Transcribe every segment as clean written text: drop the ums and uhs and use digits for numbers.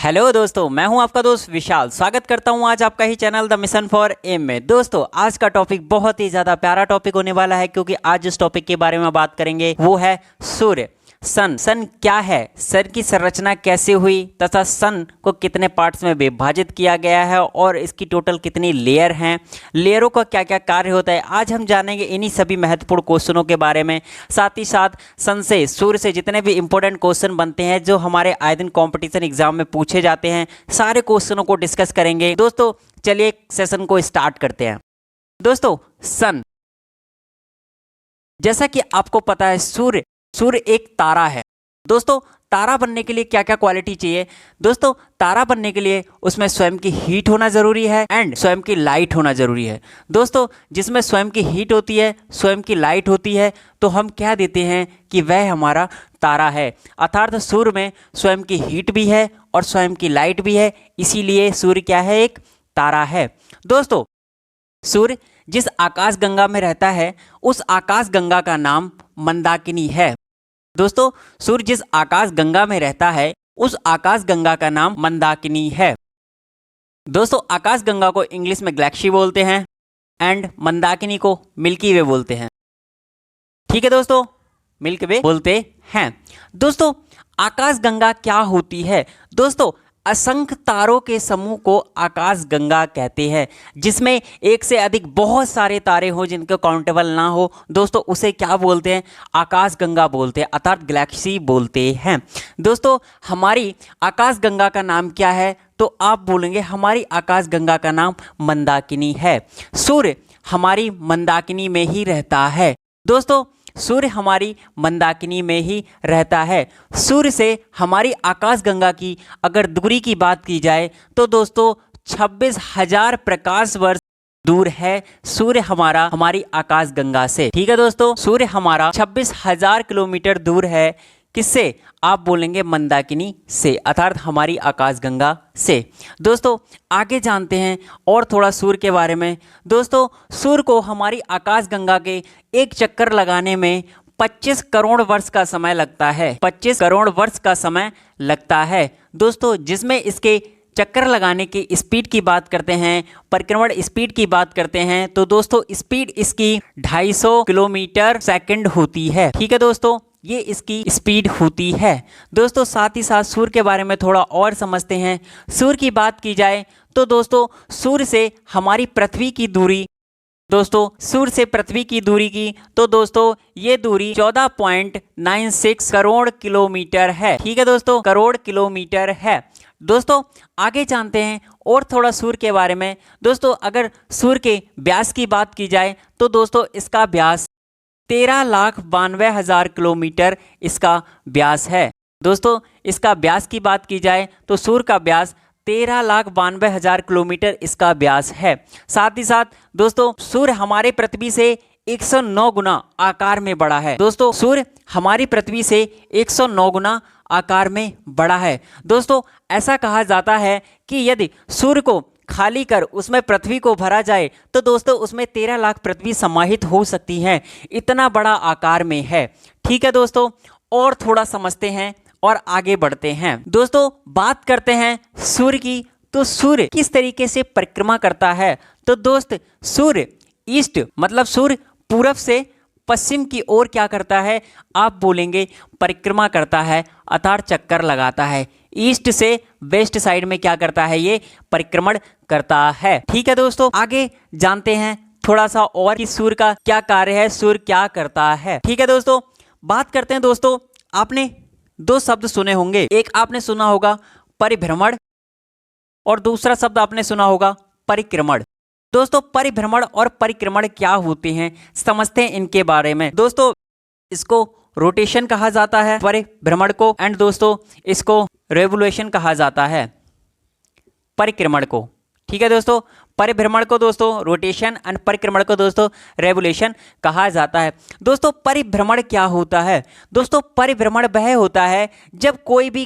Hello दोस्तों, मैं हूं आपका दोस्त विशाल। स्वागत करता हूं आज आपका ही channel the mission for M में। दोस्तों, आज का टॉपिक बहुत ही ज़्यादा प्यारा टॉपिक होने वाला है, क्योंकि आज जिस टॉपिक के बारे में बात करेंगे वो है सूर्य। सन क्या है, सन की संरचना कैसे हुई तथा सन को कितने पार्ट्स में विभाजित किया गया है और इसकी टोटल कितनी लेयर हैं, लेयरों का क्या क्या कार्य होता है, आज हम जानेंगे इन्हीं सभी महत्वपूर्ण क्वेश्चनों के बारे में। साथ ही साथ सन से, सूर्य से जितने भी इंपॉर्टेंट क्वेश्चन बनते हैं जो हमारे आए दिन कॉम्पिटिशन एग्जाम में पूछे जाते हैं, सारे क्वेश्चनों को डिस्कस करेंगे। दोस्तों चलिए सेशन को स्टार्ट करते हैं। दोस्तों, सन, जैसा कि आपको पता है, सूर्य एक तारा है। दोस्तों, तारा बनने के लिए क्या क्या क्वालिटी चाहिए? दोस्तों, तारा बनने के लिए उसमें स्वयं की हीट होना जरूरी है एंड स्वयं की लाइट होना जरूरी है। दोस्तों, जिसमें स्वयं की हीट होती है, स्वयं की लाइट होती है, तो हम क्या देते हैं कि वह हमारा तारा है। अर्थात सूर्य में स्वयं की हीट भी है और स्वयं की लाइट भी है, इसीलिए सूर्य क्या है, एक तारा है। दोस्तों, सूर्य जिस आकाश गंगा में रहता है उस आकाश गंगा का नाम मंदाकिनी है। दोस्तों, सूर्य जिस आकाश गंगा में रहता है उस आकाश गंगा का नाम मंदाकिनी है। दोस्तों, आकाश गंगा को इंग्लिश में गैलेक्सी बोलते हैं एंड मंदाकिनी को मिल्की वे बोलते हैं। ठीक है दोस्तों, मिल्की वे बोलते हैं। दोस्तों, आकाश गंगा क्या होती है? दोस्तों, असंख्य तारों के समूह को आकाश गंगा कहते हैं, जिसमें एक से अधिक बहुत सारे तारे हो जिनके काउंटेबल ना हो, दोस्तों उसे क्या बोलते हैं? आकाश गंगा बोलते हैं, अर्थात गैलेक्सी बोलते हैं। दोस्तों, हमारी आकाश गंगा का नाम क्या है? तो आप बोलेंगे हमारी आकाश गंगा का नाम मंदाकिनी है। सूर्य हमारी मंदाकिनी में ही रहता है। दोस्तों, सूर्य हमारी मंदाकिनी में ही रहता है। सूर्य से हमारी आकाश गंगा की अगर दूरी की बात की जाए तो दोस्तों 26,000 प्रकाश वर्ष दूर है सूर्य हमारी आकाश गंगा से। ठीक है दोस्तों, सूर्य हमारा 26,000 किलोमीटर दूर है। किससे? आप बोलेंगे मंदाकिनी से, अर्थात हमारी आकाश गंगा से। दोस्तों, आगे जानते हैं और थोड़ा सूर्य के बारे में। दोस्तों, सूर्य को हमारी आकाश गंगा के एक चक्कर लगाने में 25 करोड़ वर्ष का समय लगता है। 25 करोड़ वर्ष का समय लगता है दोस्तों, जिसमें इसके चक्कर लगाने की स्पीड की बात करते हैं, परिक्रमण स्पीड की बात करते हैं, तो दोस्तों स्पीड इसकी 250 किलोमीटर सेकंड होती है। ठीक है दोस्तों, ये इसकी स्पीड होती है। दोस्तों, साथ ही साथ सूर्य के बारे में थोड़ा और समझते हैं। सूर्य की बात की जाए तो दोस्तों सूर्य से हमारी पृथ्वी की दूरी, दोस्तों सूर्य से पृथ्वी की दूरी की तो दोस्तों ये दूरी 14.96 करोड़ किलोमीटर है। ठीक है दोस्तों, करोड़ किलोमीटर है। दोस्तों, आगे जानते हैं और थोड़ा सूर्य के बारे में। दोस्तों, अगर सूर्य के व्यास की बात की जाए तो दोस्तों इसका व्यास 13,92,000 किलोमीटर इसका व्यास है। दोस्तों, इसका व्यास की बात की जाए तो सूर्य का व्यास 13,92,000 किलोमीटर इसका व्यास है। साथ ही साथ दोस्तों सूर्य हमारे पृथ्वी से 109 गुना आकार में बड़ा है। दोस्तों, सूर्य हमारी पृथ्वी से 109 गुना आकार में बड़ा है। दोस्तों, ऐसा कहा जाता है कि यदि सूर्य को खाली कर उसमें पृथ्वी को भरा जाए तो दोस्तों उसमें 13 लाख पृथ्वी समाहित हो सकती हैं, इतना बड़ा आकार में है। ठीक है दोस्तों, और थोड़ा समझते हैं और आगे बढ़ते हैं। दोस्तों, बात करते हैं सूर्य की, तो सूर्य किस तरीके से परिक्रमा करता है? तो दोस्त, सूर्य ईस्ट मतलब सूर्य पूरब से पश्चिम की ओर क्या करता है? आप बोलेंगे परिक्रमा करता है, अर्थात चक्कर लगाता है। ईस्ट से वेस्ट साइड में क्या करता है? ये परिक्रमण करता है। ठीक है दोस्तों, आगे जानते हैं थोड़ा सा और कि सूर्य का क्या कार्य है, सूर्य क्या करता है। ठीक है दोस्तों, बात करते हैं। दोस्तों, आपने दो शब्द सुने होंगे, एक आपने सुना होगा परिभ्रमण और दूसरा शब्द आपने सुना होगा परिक्रमण। दोस्तों, परिभ्रमण और परिक्रमण क्या होते हैं, समझते हैं इनके बारे में। दोस्तों, इसको रोटेशन कहा जाता है परिभ्रमण को, एंड दोस्तों इसको रेवोल्यूशन कहा जाता है परिक्रमण को। ठीक है दोस्तों, परिभ्रमण को दोस्तों रोटेशन एंड परिक्रमण को दोस्तों रेवोल्यूशन कहा जाता है। दोस्तों, परिभ्रमण क्या होता है? दोस्तों, परिभ्रमण वह होता है जब कोई भी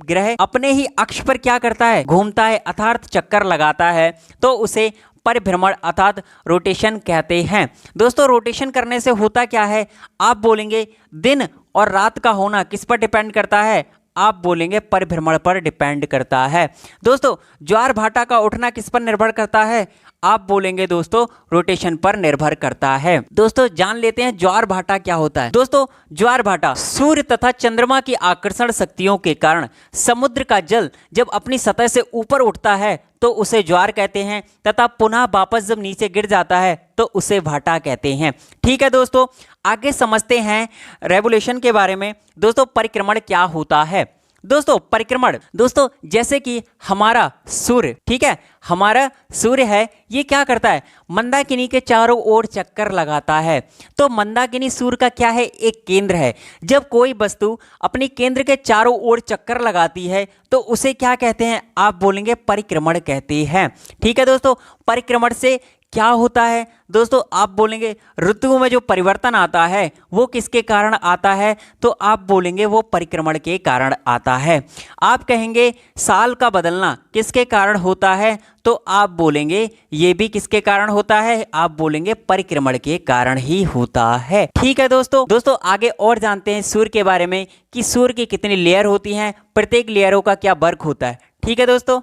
ग्रह अपने ही अक्ष पर क्या करता है? घूमता है, अर्थात चक्कर लगाता है, तो उसे परिभ्रमण अर्थात रोटेशन कहते हैं। दोस्तों, रोटेशन करने से होता क्या है? आप बोलेंगे दिन और रात का होना किस पर डिपेंड करता है? आप बोलेंगे परिभ्रमण पर डिपेंड करता है। दोस्तों ज्वार भाटा का उठना किस पर निर्भर करता है? आप बोलेंगे दोस्तों रोटेशन पर निर्भर करता है। दोस्तों जान लेते हैं ज्वार भाटा क्या होता है। दोस्तों ज्वार भाटा सूर्य तथा चंद्रमा की आकर्षण शक्तियों के कारण समुद्र का जल जब अपनी सतह से ऊपर उठता है तो उसे ज्वार कहते हैं, तथा पुनः वापस जब नीचे गिर जाता है तो उसे भाटा कहते हैं। ठीक है दोस्तों, आगे समझते हैं रेवोल्यूशन के बारे में। दोस्तों परिक्रमण क्या होता है? दोस्तों परिक्रमण, दोस्तों जैसे कि हमारा सूर्य, ठीक है, हमारा सूर्य है, ये क्या करता है? मंदाकिनी के चारों ओर चक्कर लगाता है। तो मंदाकिनी सूर्य का क्या है? एक केंद्र है। जब कोई वस्तु अपनी केंद्र के चारों ओर चक्कर लगाती है तो उसे क्या कहते हैं? आप बोलेंगे परिक्रमण कहते हैं। ठीक है दोस्तों, परिक्रमण से क्या होता है? दोस्तों आप बोलेंगे ऋतुओं में जो परिवर्तन आता है वो किसके कारण आता है? तो आप बोलेंगे वो परिक्रमण के कारण आता है। आप कहेंगे साल का बदलना किसके कारण होता है? तो आप बोलेंगे ये भी किसके कारण होता है? आप बोलेंगे परिक्रमण के कारण ही होता है। ठीक है दोस्तों आगे और जानते हैं सूर्य के बारे में कि सूर्य की कितनी लेयर होती हैं, प्रत्येक लेयरों का क्या वर्क होता है। ठीक है दोस्तों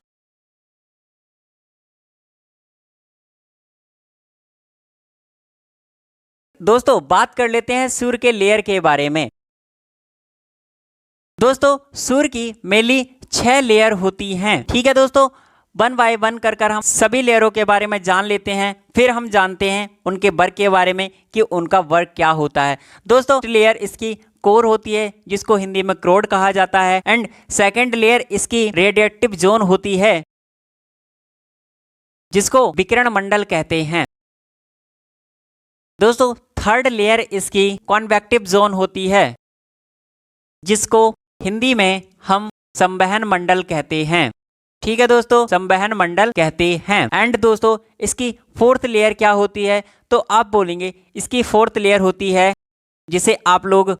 बात कर लेते हैं सूर्य के लेयर के बारे में। दोस्तों सूर्य की मेनली 6 लेयर होती हैं। ठीक है दोस्तों, वन बाय वन कर हम सभी लेयरों के बारे में जान लेते हैं, फिर हम जानते हैं उनके वर्क के बारे में कि उनका वर्क क्या होता है। दोस्तों लेयर इसकी कोर होती है जिसको हिंदी में क्रोड कहा जाता है, एंड सेकेंड लेयर इसकी रेडिएटिव जोन होती है जिसको विकिरण मंडल कहते हैं। दोस्तों थर्ड लेयर इसकी कॉन्वेक्टिव जोन होती है जिसको हिंदी में हम संवहन मंडल कहते हैं। ठीक है दोस्तों, संवहन मंडल कहते हैं। एंड दोस्तों इसकी फोर्थ लेयर क्या होती है? तो आप बोलेंगे इसकी फोर्थ लेयर होती है जिसे आप लोग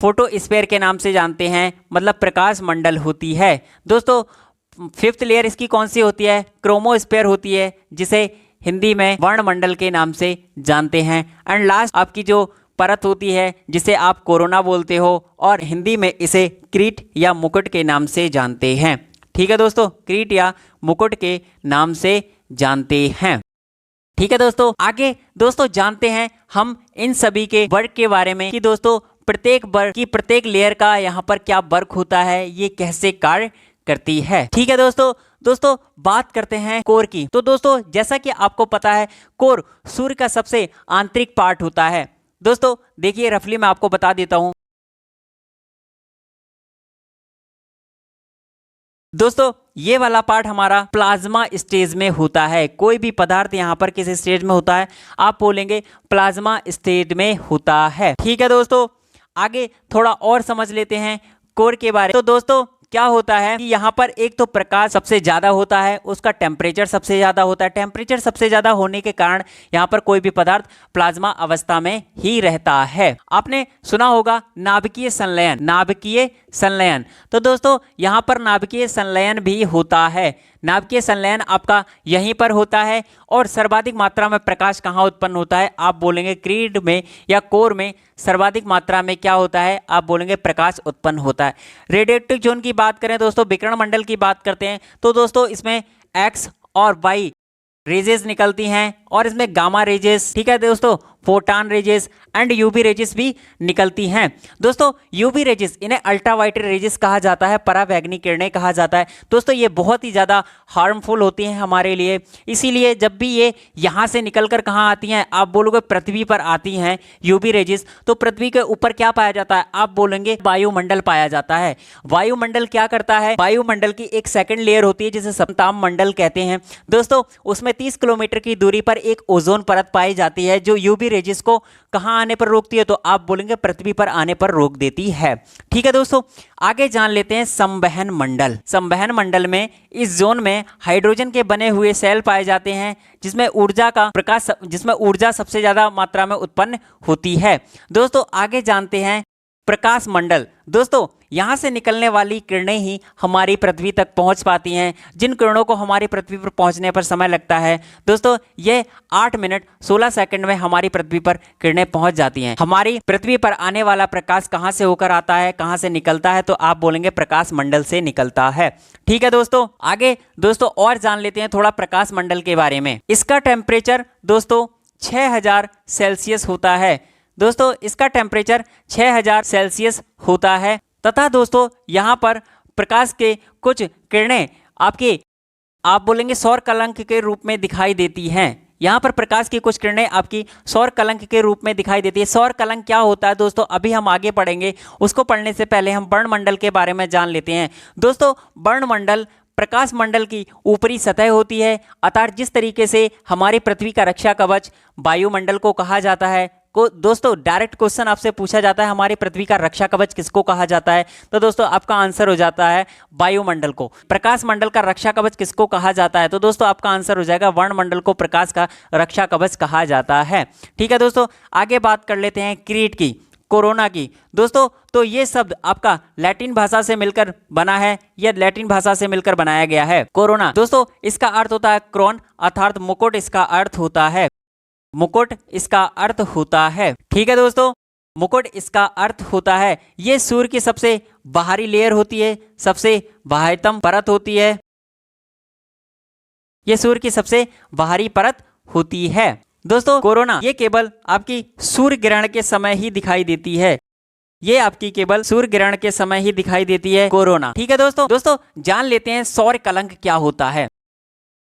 फोटोस्फीयर के नाम से जानते हैं, मतलब प्रकाश मंडल होती है। दोस्तों फिफ्थ लेयर इसकी कौन सी होती है? क्रोमोस्फीयर होती है जिसे हिंदी में वर्णमंडल के नाम से जानते हैं। एंड लास्ट आपकी जो परत होती है जिसे आप कोरोना बोलते हो और हिंदी में इसे क्रीट या मुकुट के नाम से जानते हैं। ठीक है दोस्तों, क्रीट या मुकुट के नाम से जानते हैं। ठीक है दोस्तों, आगे दोस्तों जानते हैं हम इन सभी के वर्क के बारे में कि दोस्तों प्रत्येक वर्क की प्रत्येक लेयर का यहाँ पर क्या वर्क होता है, ये कैसे कार्य करती है। ठीक है दोस्तों बात करते हैं कोर की। तो दोस्तों जैसा कि आपको पता है कोर सूर्य का सबसे आंतरिक पार्ट होता है। दोस्तों देखिए रफली मैं आपको बता देता हूं। दोस्तों ये वाला पार्ट हमारा प्लाज्मा स्टेज में होता है। कोई भी पदार्थ यहाँ पर किस स्टेज में होता है? आप बोलेंगे प्लाज्मा स्टेज में होता है। ठीक है दोस्तों, आगे थोड़ा और समझ लेते हैं कोर के बारे में। तो दोस्तों क्या होता है कि यहाँ पर एक तो प्रकाश सबसे ज्यादा होता है, उसका टेम्परेचर सबसे ज्यादा होता है। टेम्परेचर सबसे ज्यादा होने के कारण यहाँ पर कोई भी पदार्थ प्लाज्मा अवस्था में ही रहता है। आपने सुना होगा नाभिकीय संलयन, नाभिकीय संलयन। तो दोस्तों यहाँ पर नाभिकीय संलयन भी होता है। नाभिकीय संलयन आपका यहीं पर होता है। और सर्वाधिक मात्रा में प्रकाश कहाँ उत्पन्न होता है? आप बोलेंगे क्रीड में या कोर में सर्वाधिक मात्रा में क्या होता है? आप बोलेंगे प्रकाश उत्पन्न होता है। रेडिएटिव जोन की बात करें दोस्तों, विकिरण मंडल की बात करते हैं तो दोस्तों इसमें एक्स और वाई रेजेस निकलती हैं और इसमें गामा रेजेस, ठीक है दोस्तों, photon raises and UV raises भी निकलती हैं। दोस्तों यूवी रेजेस इन्हें अल्ट्रावायलेट रेजेस कहा जाता है, परावैंगनी किरणें कहा जाता है। दोस्तों ये बहुत ही ज़्यादा हार्मफुल होती हैं हमारे लिए, इसीलिए जब भी ये यहाँ से निकलकर कहाँ आती हैं? आप बोलोगे पृथ्वी पर आती हैं यूवी रेजेस। तो पृथ्वी के ऊपर क्या पाया जाता है? आप बोलेंगे वायुमंडल पाया जाता है। वायुमंडल क्या करता है? वायुमंडल की एक सेकेंड लेयर होती है जिसे समताप मंडल कहते हैं। दोस्तों उसमें 30 किलोमीटर की दूरी पर एक ओजोन परत पाई जाती है जो यूवी रेजिस को कहां आने पर रोकती है? तो आप बोलेंगे पृथ्वी पर आने पर रोक देती है। ठीक है दोस्तों, आगे जान लेते हैं संवहन मंडल। संवहन मंडल में इस जोन में हाइड्रोजन के बने हुए सेल पाए जाते हैं जिसमें ऊर्जा सबसे ज्यादा मात्रा में उत्पन्न होती है। दोस्तों आगे जानते हैं प्रकाश मंडल। दोस्तों यहाँ से निकलने वाली किरणें ही हमारी पृथ्वी तक पहुँच पाती हैं, जिन किरणों को हमारी पृथ्वी पर पहुँचने पर समय लगता है दोस्तों ये 8 मिनट 16 सेकंड में हमारी पृथ्वी पर किरणें पहुँच जाती हैं। हमारी पृथ्वी पर आने वाला प्रकाश कहाँ से होकर आता है, कहाँ से निकलता है, तो आप बोलेंगे प्रकाश मंडल से निकलता है। ठीक है दोस्तों, आगे दोस्तों और जान लेते हैं थोड़ा प्रकाश मंडल के बारे में। इसका टेम्परेचर दोस्तों 6000 सेल्सियस होता है। दोस्तों इसका टेम्परेचर 6000 सेल्सियस होता है तथा दोस्तों यहाँ पर प्रकाश के कुछ किरणें आप बोलेंगे सौर कलंक के रूप में दिखाई देती हैं। यहाँ पर प्रकाश की कुछ किरणें आपकी सौर कलंक के रूप में दिखाई देती है। सौर कलंक क्या होता है दोस्तों, अभी हम आगे पढ़ेंगे। उसको पढ़ने से पहले हम वर्णमंडल के बारे में जान लेते हैं। दोस्तों वर्णमंडल प्रकाश मंडल की ऊपरी सतह होती है, अर्थात जिस तरीके से हमारी पृथ्वी का रक्षा कवच वायुमंडल को कहा जाता है। दोस्तों डायरेक्ट क्वेश्चन आपसे पूछा जाता है हमारी पृथ्वी का रक्षा कवच किसको कहा जाता है, तो दोस्तों आपका आंसर हो जाता है वायुमंडल को। प्रकाश मंडल का रक्षा कवच किसको कहा जाता है, तो दोस्तों आपका आंसर हो जाएगा वर्णमंडल को प्रकाश का रक्षा कवच कहा जाता है। ठीक है दोस्तों, आगे बात कर लेते हैं क्रीट की, कोरोना की। दोस्तों तो ये शब्द आपका लैटिन भाषा से मिलकर बना है, यह लैटिन भाषा से मिलकर बनाया गया है कोरोना। दोस्तों इसका अर्थ होता है क्रोन, अर्थात मुकुट इसका अर्थ होता है, मुकुट इसका अर्थ होता है। ठीक है दोस्तों, मुकुट इसका अर्थ होता है। ये सूर्य की सबसे बाहरी लेयर होती है, सबसे बाह्यतम परत होती है, ये सूर्य की सबसे बाहरी परत होती है। दोस्तों कोरोना ये केवल आपकी सूर्य ग्रहण के समय ही दिखाई देती है, ये आपकी केवल सूर्य ग्रहण के समय ही दिखाई देती है कोरोना। ठीक है दोस्तों जान लेते हैं सौर कलंक क्या होता है।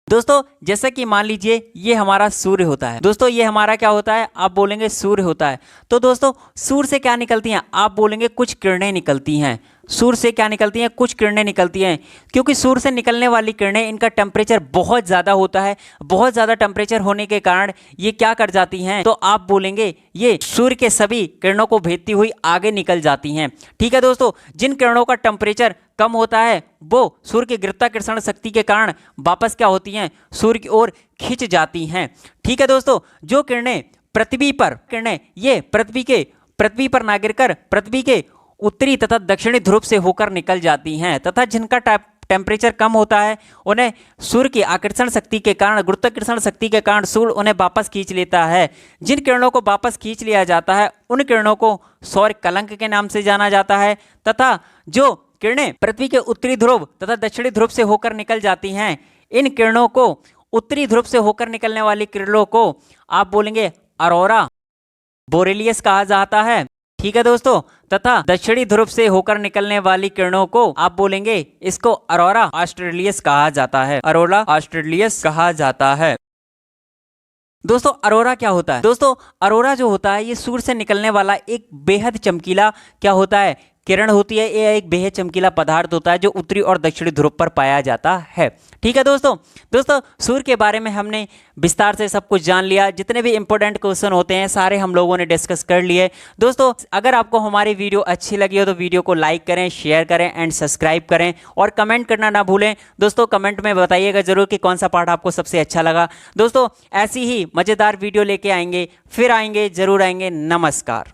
दोस्तों जैसे कि मान लीजिए ये हमारा सूर्य होता है, दोस्तों ये हमारा क्या होता है, आप बोलेंगे सूर्य होता है। तो दोस्तों सूर्य से क्या निकलती हैं, आप बोलेंगे कुछ किरणें निकलती हैं। सूर्य से क्या निकलती हैं, कुछ किरणें निकलती हैं, क्योंकि सूर्य से निकलने वाली किरणें इनका टेम्परेचर बहुत ज़्यादा होता है। बहुत ज़्यादा टेम्परेचर होने के कारण ये क्या कर जाती हैं, तो आप बोलेंगे ये सूर्य के सभी किरणों को भेदती हुई आगे निकल जाती हैं। ठीक है दोस्तों, जिन किरणों का टेम्परेचर कम होता है वो सूर्य की गुरुत्वाकर्षण शक्ति के कारण वापस क्या होती हैं, सूर्य की ओर खिंच जाती हैं। ठीक है दोस्तों, जो किरणें पृथ्वी पर किरणें ये पृथ्वी पर ना गिरकर पृथ्वी के उत्तरी तथा दक्षिणी ध्रुव से होकर निकल जाती हैं तथा जिनका टेम्परेचर कम होता है उन्हें सूर्य की आकर्षण शक्ति के कारण, गुरुत्वाकर्षण शक्ति के कारण सूर्य उन्हें वापस खींच लेता है। जिन किरणों को वापस खींच लिया जाता है उन किरणों को सौर कलंक के नाम से जाना जाता है तथा जो किरणें पृथ्वी के उत्तरी ध्रुव तथा दक्षिणी ध्रुव से होकर निकल जाती हैं, इन किरणों को उत्तरी ध्रुव से होकर निकलने वाली किरणों को आप बोलेंगे अरोरा बोरेलियस कहा जाता है। ठीक है दोस्तों, तथा दक्षिणी ध्रुव से होकर निकलने वाली किरणों को आप बोलेंगे इसको अरोरा ऑस्ट्रेलियस कहा जाता है, अरोरा ऑस्ट्रेलियस कहा जाता है। दोस्तों अरोरा क्या होता है, दोस्तों अरोरा जो होता है ये सूर्य से निकलने वाला एक बेहद चमकीला क्या होता है, किरण होती है। यह एक बेहद चमकीला पदार्थ होता है जो उत्तरी और दक्षिणी ध्रुव पर पाया जाता है। ठीक है दोस्तों सूर्य के बारे में हमने विस्तार से सब कुछ जान लिया। जितने भी इंपॉर्टेंट क्वेश्चन होते हैं सारे हम लोगों ने डिस्कस कर लिए। दोस्तों अगर आपको हमारी वीडियो अच्छी लगी हो तो वीडियो को लाइक करें, शेयर करें एंड सब्सक्राइब करें और कमेंट करना ना भूलें। दोस्तों कमेंट में बताइएगा जरूर कि कौन सा पार्ट आपको सबसे अच्छा लगा। दोस्तों ऐसी ही मज़ेदार वीडियो लेके आएंगे, फिर आएंगे, जरूर आएंगे। नमस्कार।